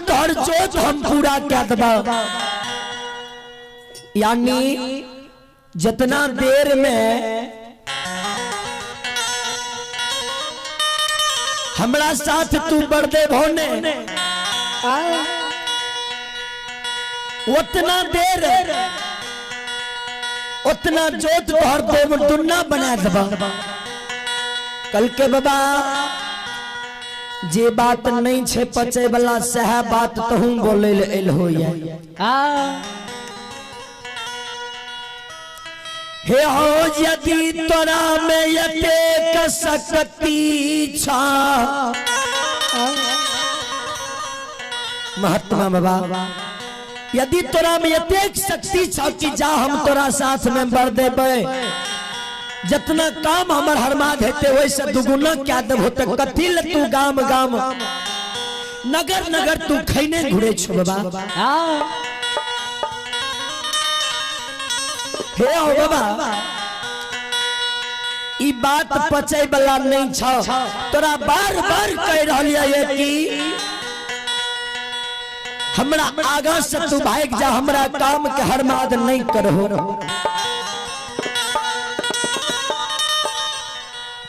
तोहर जोत हम पूरा क्या दबा। यानी जितना देर में हमरा साथ तू बढ़दे भोने उतना देर उतना जोत तोहर देव दुन्ना बना दबा। कल के बाबा जे बात नहीं छे पचे वाला सह बात तहू बोले एल हो हे हो यदि तोरा में यते कसकती छा महात्मा बाबा यदि तोरा में यते शक्ति छा कि जा हम तोरा साथ में बढ़ देबे जितना काम हमर हरमा देते वैसे दुगुना क्या दब होते कथी ले तू गाम गाम नगर नगर तू खैने घुरे छो बाबा। हे हो बाबा ई बात पचे वाला नहीं छो तोरा बार बार कह रहलिया ये कि हमरा आगा से तू भाग जा हमरा काम के हरमाद नहीं करहो।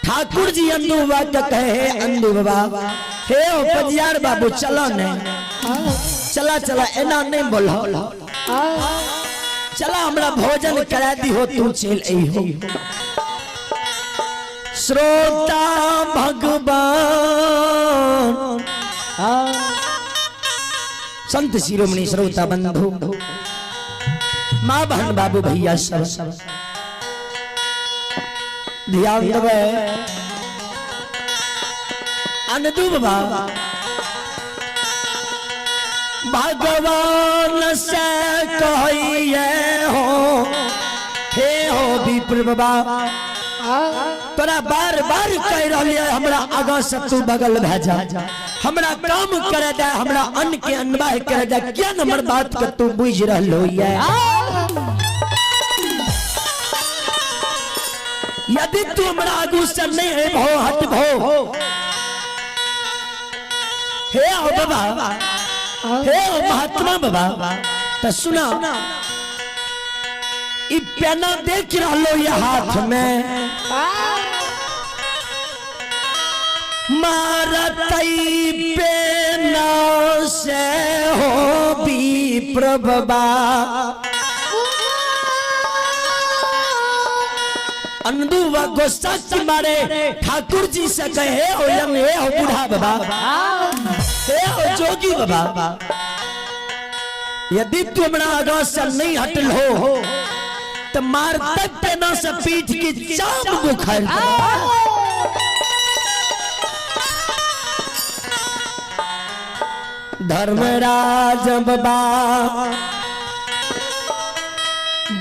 ठाकुर जी अंधु बाबा के कहे अंधु बाबा हे ओ पजियार बाबू चलो ने चला चला एना नहीं बोलो चला हमरा भोजन करा दी हो तू चल आई हो। श्रोता भगवान संत शिरोमणि श्रोता बंधु माँ बहन बाबू भैया सब ध्यान देवे अनदु बाबा भगवान से कहिए हो हे हो विप्र बाबा तोरा बार बार कह रही है हमरा आगा से तू बगल भेजा हमरा काम करे दे हमरा अन्न के अनवाह करे दे क्या नंबर बात के तू बुझ रहलो है। यदि तू हमरा आगू से नहीं है भो हट भो हे ओ बाबा हे ओ महात्मा बाबा तो सुना ई पेना देख रहलो ये हाथ में मारतई पेना से हो विप्र बाबा अंधुआ गुस्सा के मारे ठाकुर जी से कहे ओ यंग हे ओ बूढ़ा बाबा हे ओ जोगी बाबा यदि तू हमरा आगा से नहीं हटल हो तो मार तक पेना से पीठ की चाम दुखार धर्मराज बाबा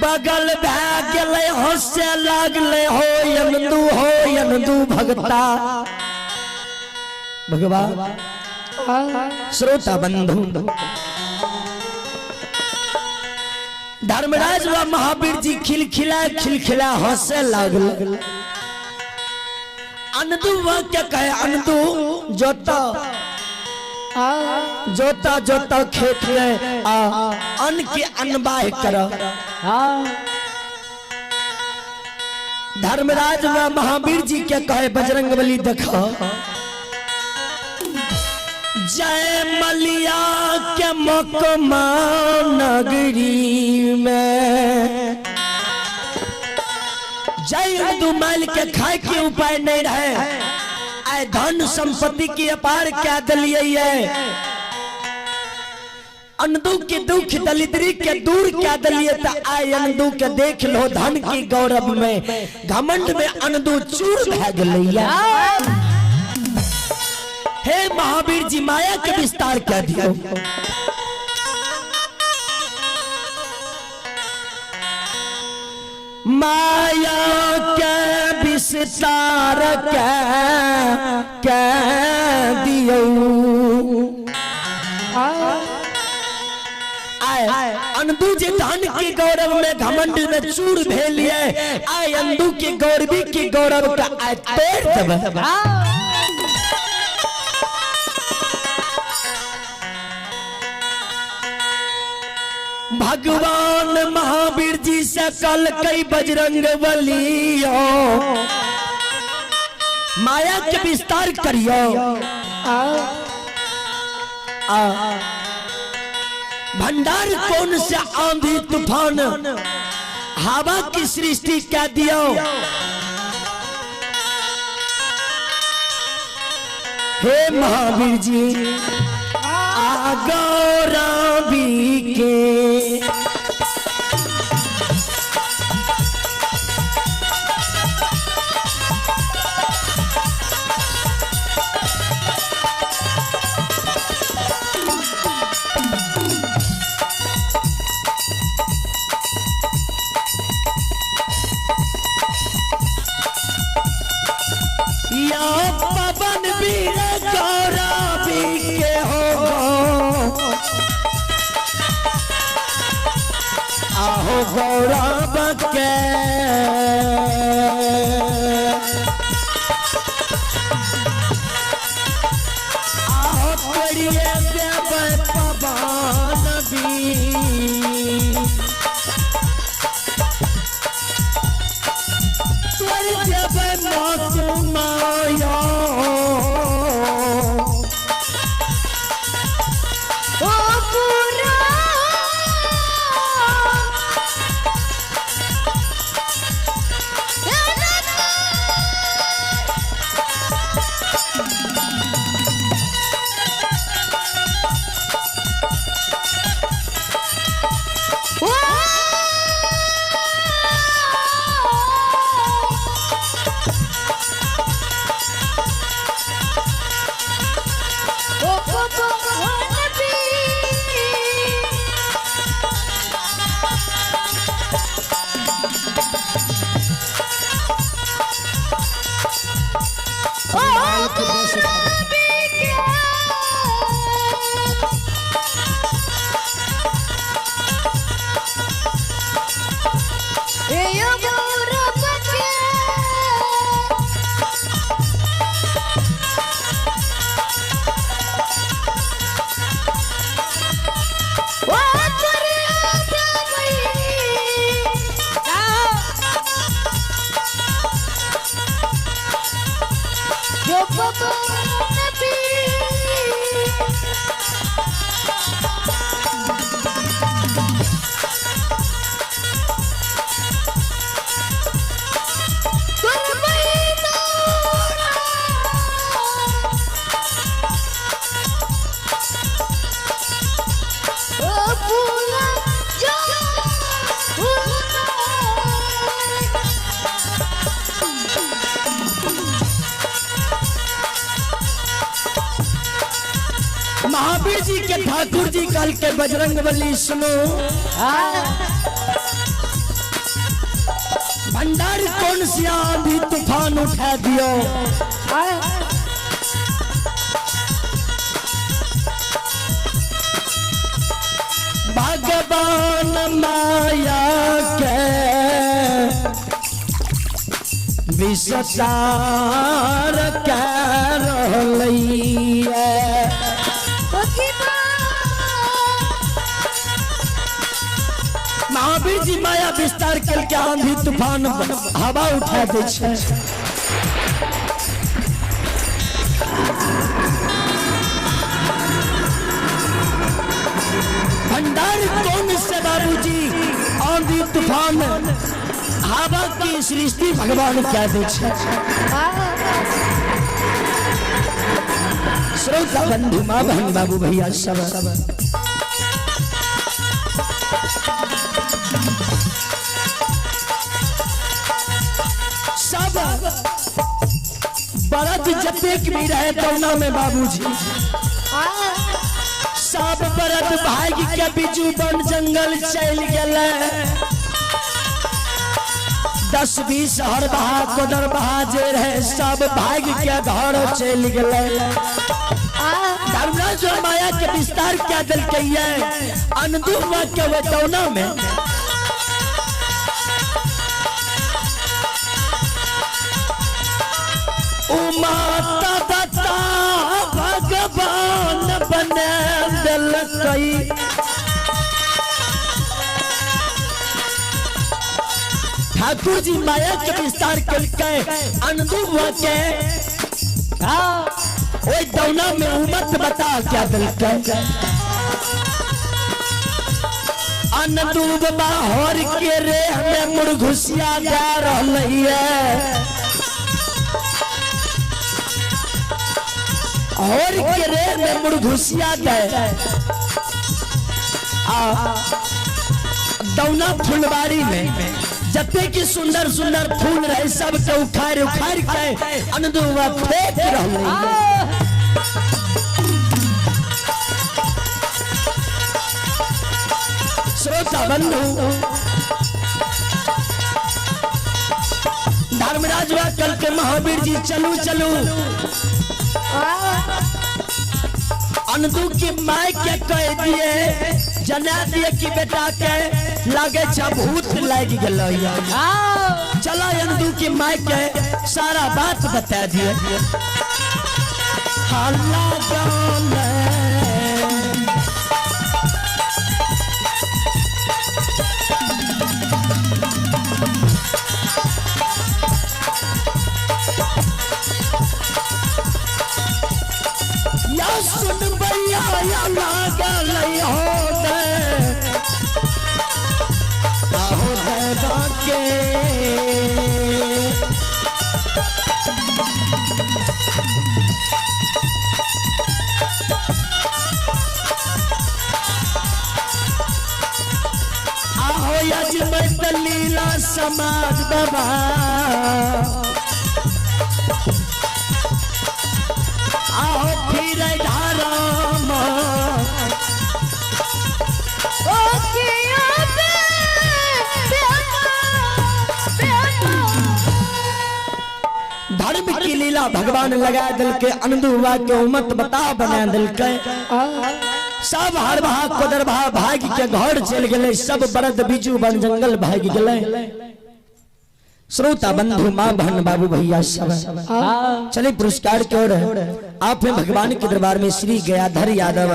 बगल भाग गए हंसे लागले हो यंदू भगता भगवान श्रोता बंधु धर्मराज व महावीर जी खिलखिला हंसे लागल। अनदु वह क्या कहे अनदु जोता जोता खेत में अन्न के अनबाह कर। धर्मराज व महावीर जी क्या कहे बजरंगबली देखो जय मलिया के मकमा नगरी में जय हिंदू माल के खाए के उपाय नहीं रहे आए धन संपत्ति की अपार क्या दलिए अनदु के दुख दलिद्री के दूर क्या दलिए आए अनदु के देख लो धन की गौरव में घमंड में अनदु चूर भै गलैया। हे महावीर जी माया के विस्तार क्या दियो माया के विस्तार क्या दियो अनदु जे धन के गौरव में घमंड में चूर भेलिए आय अनदु के गौरवी के गौरव का आय तोड़ देब। भगवान महावीर जी से कल कई बजरंग बलियो माया के विस्तार करियो। भंडार कौन से आंधी तूफान हवा की सृष्टि क्या दियो। हे महावीर जी गौरवी के या पवन वीर गौरवी के हो आहो गौरव के आहो करिए देव पवन देव माया महावीर जी के ठाकुर जी कल के बजरंग बली सुनो। भंडार कौन सी आंधी तूफान उठा दियो। भगवान माया के विस्तार कर रही महावीर जी माया विस्तार कल के आंधी तूफान हवा उठा दे छे। भंडार कौन से बाबूजी आंधी तूफान हवा की सृष्टि भगवान क्या दे छे। श्रोता बंधु माँ बहन बाबू भैया सब बरत जपेक भी रहे कौना में बाबूजी सब बरत भाग के बिजू बन जंगल चल गए। 10-20 हर बहा कोदर बहा जे रहे सब भाग के घर चल गए। धर्मराज और माया के विस्तार क्या दिल कहिए अनदुआ के वतौना में माता बता भगवान बने दिल कई ठाकुर जी माया के विस्तार करके अनदुबा के ओए दौना में उमत बता क्या दिल के अनदुबा हर के रे हमें मुरघुसिया जा रही है और के रे में मुरघुसिया गए दौना फुलबारी में जते की सुंदर सुंदर फूल रहे सब के उखाड़ उखाड़ के अनदुबा फेंक रही श्रोता बंधु धर्मराज वा कल के महावीर जी चलू चलू अनदु की माय के कह दिए जना दिए कि बेटा के लागे भूत लग गल चला अनदु की माय के सारा बात बता दिए सुन भैया या लागल हो के आहो यजमत लीला समाज बाबा आओ फिर धाराम धर्म की लीला भगवान लगा दिल के अनदुबा के उमत बता बना दिल के सब हर भा कोदर भा भाग के घर चल गए सब बरद बिजू बन जंगल भाग गए श्रोता बंधु माँ बहन बाबू भैया सब चले पुरस्कार की ओर आप हैं भगवान के दरबार में श्री गयाधर यादव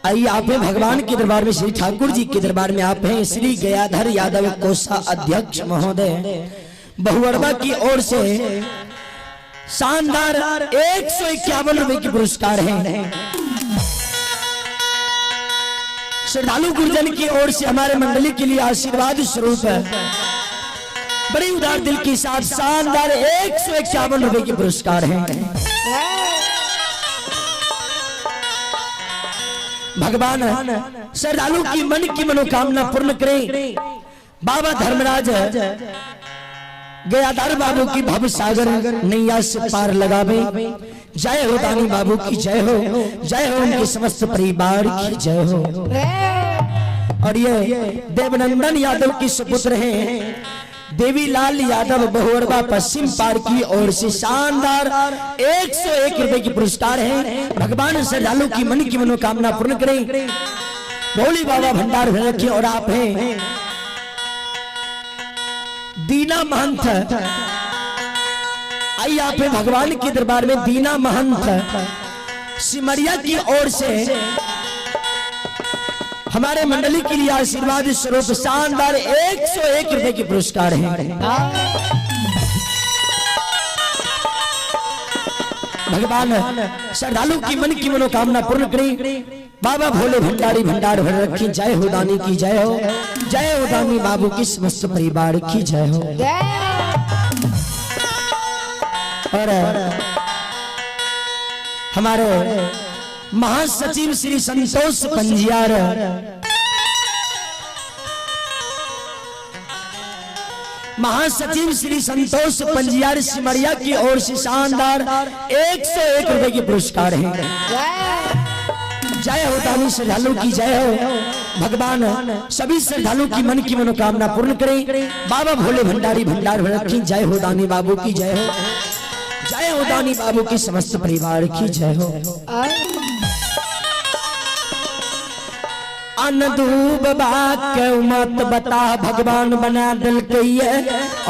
आइए आप हैं भगवान के दरबार में श्री ठाकुर जी के दरबार में आप हैं श्री गयाधर यादव कोषा अध्यक्ष महोदय बहुअरबा की ओर से शानदार 151 रुपए के पुरस्कार हैं श्रद्धालु गुरुजन की ओर से हमारे मंडली के लिए आशीर्वाद स्वरूप है बड़े उदार दिल के साथ शानदार 151 रुपए के पुरस्कार हैं भगवान श्रद्धालु की मन की मनोकामना पूर्ण करें बाबा धर्मराज गयाधर बाबू की भव सागर नैया से पार लगावे जय हो दानी बाबू की जय हो उनके समस्त परिवार की जय हो। और ये देवनंदन यादव की सुपुत्र हैं देवीलाल यादव बहुअरबा पश्चिम पार की ओर से शानदार 101 रुपए की पुरस्कार है भगवान श्रद्धालु की मन की मनोकामना पूर्ण करें भोली बाबा भंडार भर रखे। और आप हैं दीना महंत आइए आप हैं भगवान के दरबार में दीना महंत सिमरिया की ओर से हमारे मंडली के लिए आशीर्वाद स्वरूप शानदार 101 रुपए के पुरस्कार हैं भगवान श्रद्धालु की मन की मनोकामना पूर्ण करें बाबा भोले भंडारी भंडार भर रखी जय हो दानी की जय हो दानी बाबू की समस्त परिवार की जय हो। और हमारे महासचिव श्री संतोष पंजियार महासचिव श्री संतोष पंजियार सिमरिया की ओर से शानदार 101 रुपए के पुरस्कार हैं जय हो दानी श्रद्धालु की जय हो भगवान सभी श्रद्धालु की मन की मनोकामना पूर्ण करें बाबा भोले भंडारी भंडार भर रखी जय हो दानी बाबू की जय हो दानी बाबू की समस्त परिवार की जय हो। अनदूब के मत बता भगवान बना दिल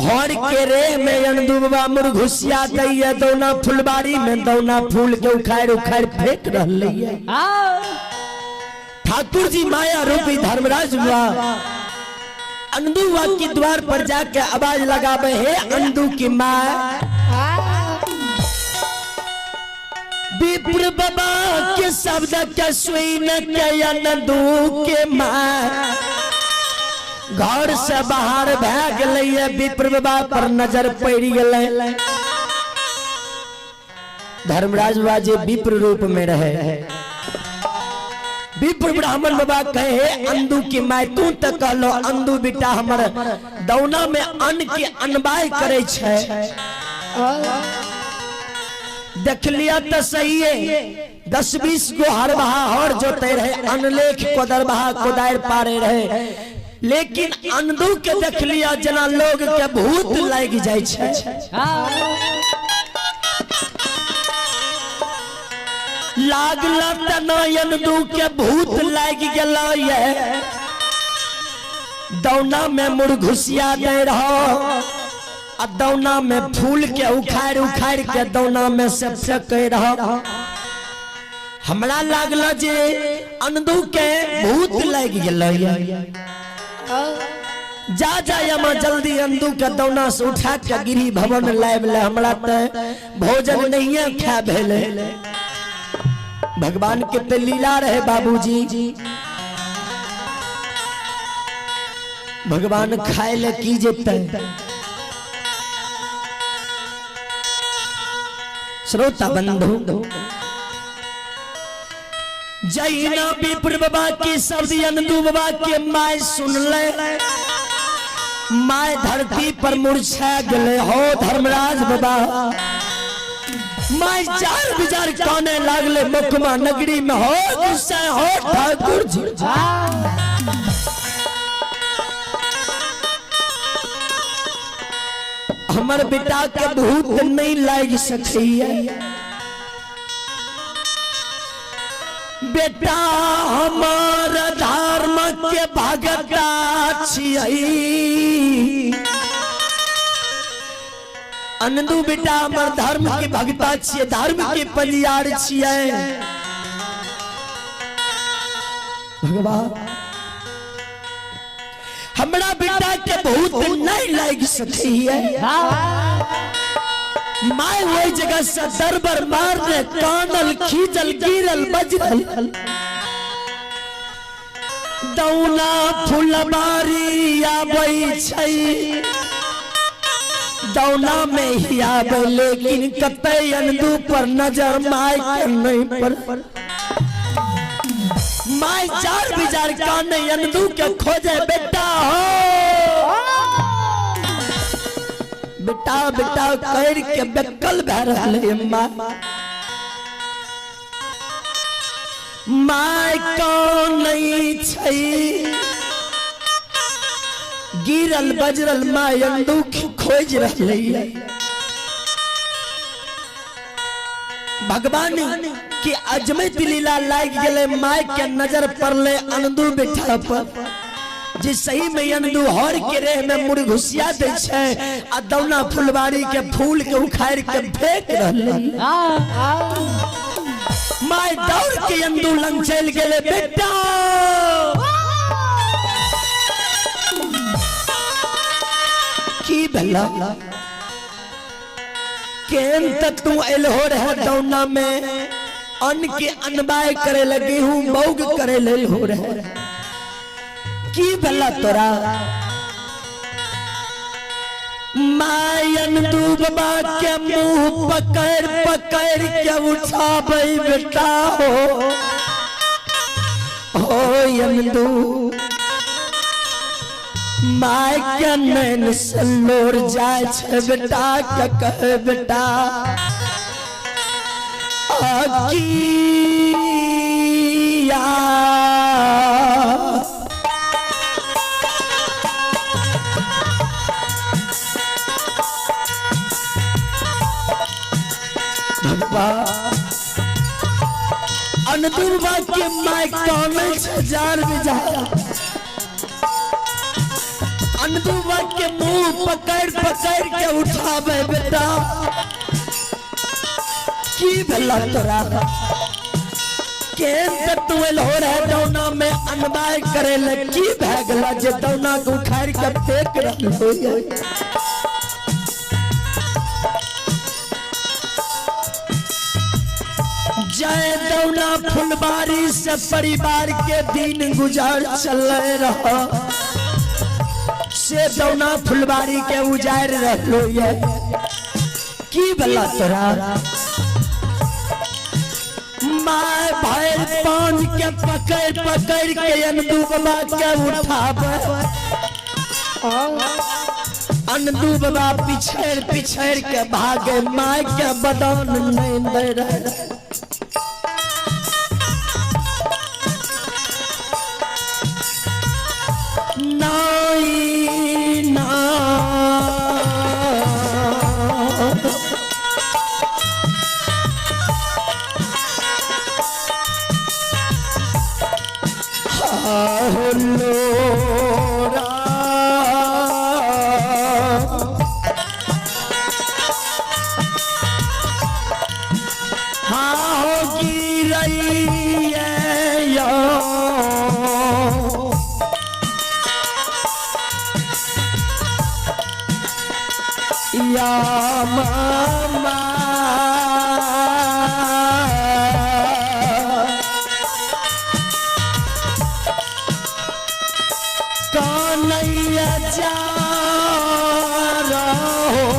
हर के रे में अनदूबा मुरघुसिया दैया दौना फुलबारी में दौना फूल के उखाड़ उखाड़ फेंक रही है ठाकुर जी माया रूपी धर्मराज हुआ अंधुआ के द्वार पर जाके आवाज लगावे हे अंधु की माँ विप्र बाबा के शब्द के सुन के अंधु के माँ घर से बाहर भाग गए विप्र बाबा पर नजर पड़ गए धर्मराज बाबा जी विप्र रूप में रहे विप्र ब्राह्मण बाबा कहे अंधु की माय तू तक कहलो अंधु बेटा हमर दौना में अन्न के अनबाई करे छे देख लिया तो सही है 10-20 गो हर बहा हर जोते रहे अनलेख कोदर बहा कोदार पारे रहे लेकिन अंधु के देख लिया जना लोग के भूत लाग जाय छे लागला तना अंधु के भूत लाग गेला ये दौना में मुर्घुसिया दे रहो आ दौना में फूल के उखाड़ उखाड़ के दौना में से फेंक रहो हमरा लागला जे अंधु के भूत लाग गेला ये जा जा यमा जल्दी अंधु के दौना से उठा के गिरी भवन लाइब ले हमरा त भोजन नहीं खा भेले भगवान के ते लीला रहे बाबूजी भगवान खाए ले की जेते श्रोता बंधु जैना विप्र बाबा की शब्द अंधु बाबा के माय सुन ले माय धरती पर मूर्छा गले हो धर्मराज बाबा माय चार विचार काने लागले मुकमा नगरी में हो गुस्सा हो ठाकुर जी हमर बेटा के भूत नहीं लाग सकी है बेटा हमार धर्म के भगता छियै अंधु बेटा हमर धर्म के भगता छियै धर्म के परियार छियै भगवान हमरा बेटा के भूत नहीं लाग सकी है माय वही जगह से दरबर मारने कानल खींचल गिरल बजरल दौना फुलबारी आबै छै दौना में ही आबै लेकिन कते अंधु पर नजर माय के नहीं पर माय चार बिजार काने अंधु के खोजे बेटा हो बेटा बेटा कर के बेकल भे रहले माय कौन नहीं छै गिरल बजरल माय अंधु खोज रहले भगवान की अजमत लीला लाग गेले माय के नजर पड़ले अंधु बेटा पर जे सही में अंधु हर के रेह में मुर्घुसिया दे छै आ दौना फुलबाड़ी के फूल के उखाड़ के फेंक रहले माय दौड़ के अंधु लंग चल गेले बेटा की भला केन तक तू एलहो रहे दौना में अन्न के अनबाई करे लगी हूँ मौग करे ले हो रहे की भला तोरा माय अंधु बाबा के मुंह पकड़ पकड़ के उठाबै बेटा हो अंधु माय के नैन से लोर जाय छे बेटा के कहे बेटा किया अंधु बाबा के माय काने हजार बिजार अंधु बाबा के मुंह पकड़ पकड़ के उठावे बेटा की भला तोरा के तुल हो रहे दौना में अनबाय करे ले की भगला जे दौना को उखाड़ के फेंक रहलो जय दौना फुलबारी से परिवार के दिन गुजार चल रहा से दौना फुलबारी के उजाड़ रहलो ये की बला तोरा माय भाई पान के पकड़ पकड़ के अनदू बाबा के उठावे अनदू बाबा पिछड़ पिछड़ के भागे माय के बदन नहीं दे रहे नाई ना या मामा कन्हैया जा रहो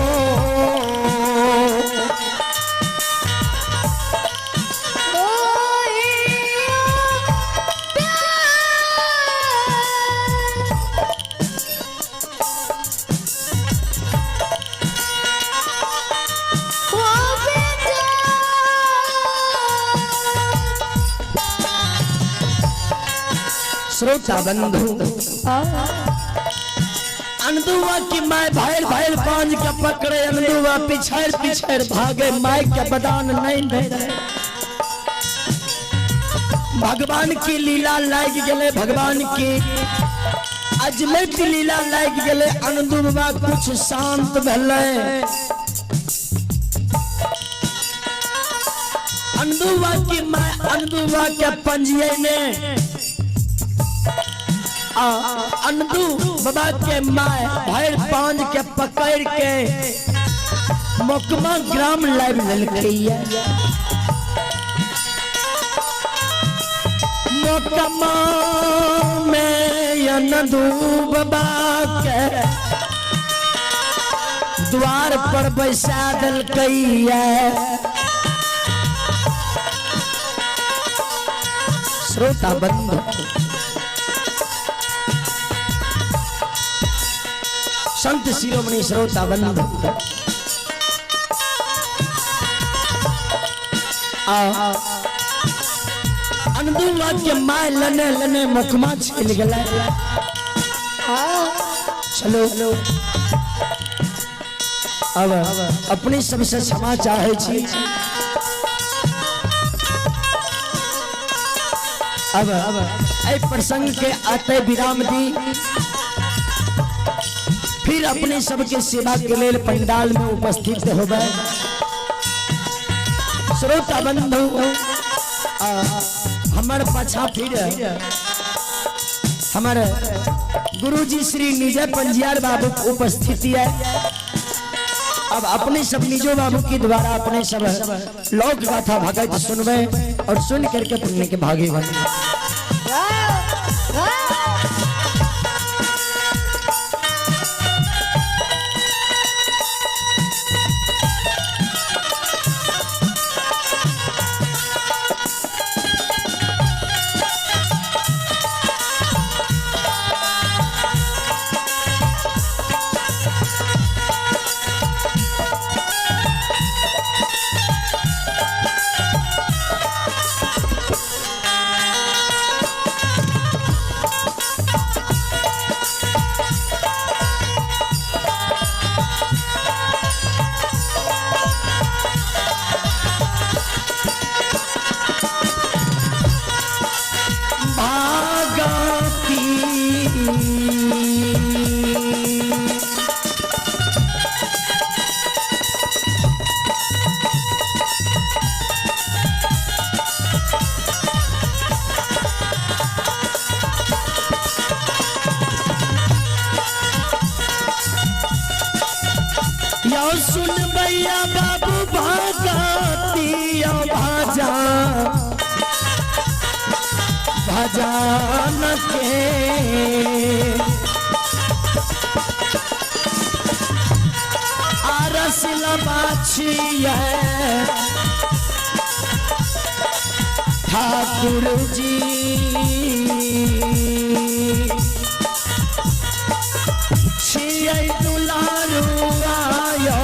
श्रोता बंधु अनदुआ की माय भाईल भाईल पांच के पकड़े अनदुआ पिछड़ पिछड़ भागे माय के बदान नहीं दे भगवान की लीला लाग गले भगवान की अजमेर की लीला लाग गले अनदुआ कुछ शांत भले अनदुआ की माय अनदुआ के पंजिए ने अनदू बाबा के माय भाई पांच के पकड़ के मोकमा ग्राम लाइव ललकैया मोकमा में अनदू बाबा के द्वार पर बैसा दलकैया श्रोता बंधु संत शिरोमणि श्रोता बंधु अनदुआ के माय लने लने मुखमा छिल गला चलो अब अपनी सबसे क्षमा चाहे छी अब ऐ प्रसंग के आते विराम दी फिर अपने सबके सेवा के लिए पंडाल में उपस्थित हो गए श्रोता बंधु हमारे पाछा फिर हमारे गुरुजी श्री निजय पंजियार बाबू की उपस्थिति है अब अपने सब निजो बाबू के द्वारा अपने सब लोक गाथा भगत सुनवे और सुन करके पुण्य के भागी बने भैया बाबू भगतिया भाजा भजान के आरसिल बाछिया ठाकुर जी छियै दुलारू आयो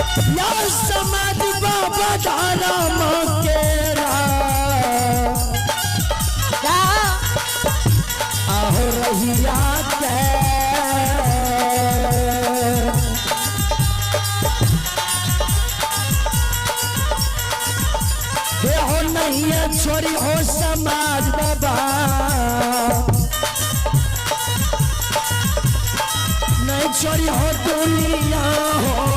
समाज बाबा धाराम केरा आहो रहिया के हो नहीं छोरी हो समाज बाबा नहीं छोरी हो दुनिया हो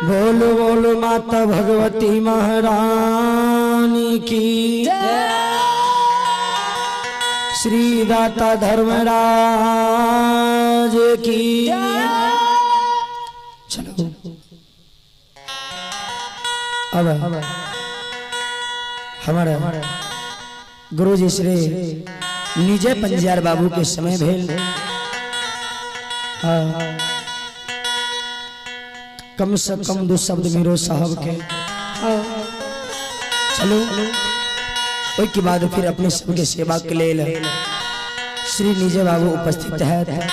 बोलो बोलो माता भगवती महारानी की श्री दाता धर्मराज की चलो अब हमारे गुरुजी श्री निजे पंजार बाबू के समय भेल कम से कम दो शब्द मेरो साहब के चलो ओई के बाद फिर अपने सबके सेवा के लिए श्री निजय बाबू उपस्थित है।